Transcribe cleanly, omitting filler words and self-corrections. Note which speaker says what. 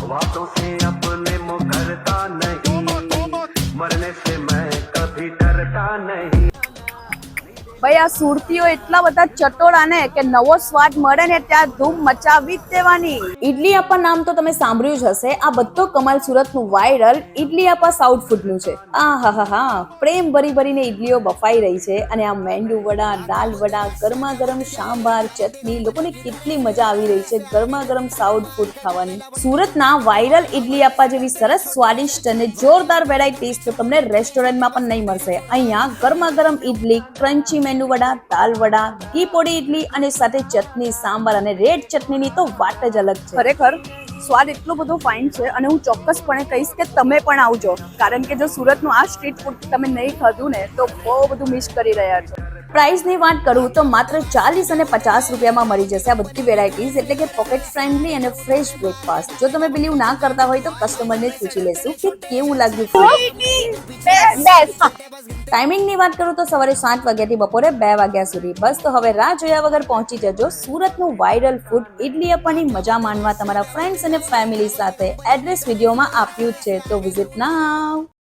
Speaker 1: बातों से अपने मुकरता नहीं, मरने से मैं कभी डरता नहीं।
Speaker 2: ભાઈ આ સુરતીઓ એટલા બધા ચટોરા ને કે નવો સ્વાદ મળે ને ત્યાં ધૂમ મચાવી જ દેવાની. ઈડલી આપા નામ તો તમે સાંભળ્યું જ હશે. આ બધો કમાલ સુરતનું વાયરલ ઈડલી આપા સાઉથ ફૂડનું છે. હા પ્રેમ ભરી ભરીને ઈડલીઓ બફાઈ રહી છે અને આ મેંદુ વડા, દાલ વડા, ગરમા ગરમ સાંભાર, ચટણી, લોકોને કેટલી મજા આવી રહી છે ગરમા ગરમ સાઉથ ફૂડ ખાવાની. સુરતના વાયરલ ઈડલી આપા જેવી સરસ સ્વાદિષ્ટ અને જોરદાર વેરાયટીઝ તો તમને રેસ્ટોરન્ટમાં પણ નહીં મળશે. અહીંયા ગરમા ગરમ ઈડલી, ક્રન્ચી મેંદુ વડા, દાલ વડા, ઘી પોડી ઈડલી અને સાથે ચટણી, સાંભાર અને રેડ ચટણીની તો વાત જ અલગ છે. ખરેખર સ્વાદ એટલો બધો ફાઇન છે અને હું ચોક્કસપણે કહીશ કે તમે પણ આવજો, કારણ કે જો સુરતનું આ સ્ટ્રીટ ફૂડ તમે નહીં ખાધું ને તો બહુ બધું મિસ કરી રહ્યા છો. પ્રાઇસની વાત કરું તો માત્ર 40 અને 50 રૂપિયામાં મળી જશે આ બધી વેરાયટીઝ, એટલે કે પોકેટ ફ્રેન્ડલી અને ફ્રેશ બ્રેકફાસ્ટ. જો તમે બિલીવ ના કરતા હોય તો કસ્ટમરને પૂછી લેશું કે કેવું લાગ્યું. ટાઈમિંગની વાત કરું તો સવારે 7 વાગ્યાથી બપોરે 2 વાગ્યા સુધી. બસ તો હવે રાહ જોયા વગર પહોંચી જજો સુરતનું વાયરલ ફૂડ ઈડલી અપ્પાની મજા માણવા તમારા ફ્રેન્ડ્સ અને ફેમિલી સાથે. એડ્રેસ વિડીયોમાં આપ્યું જ છે, તો વિઝિટ નાઉ.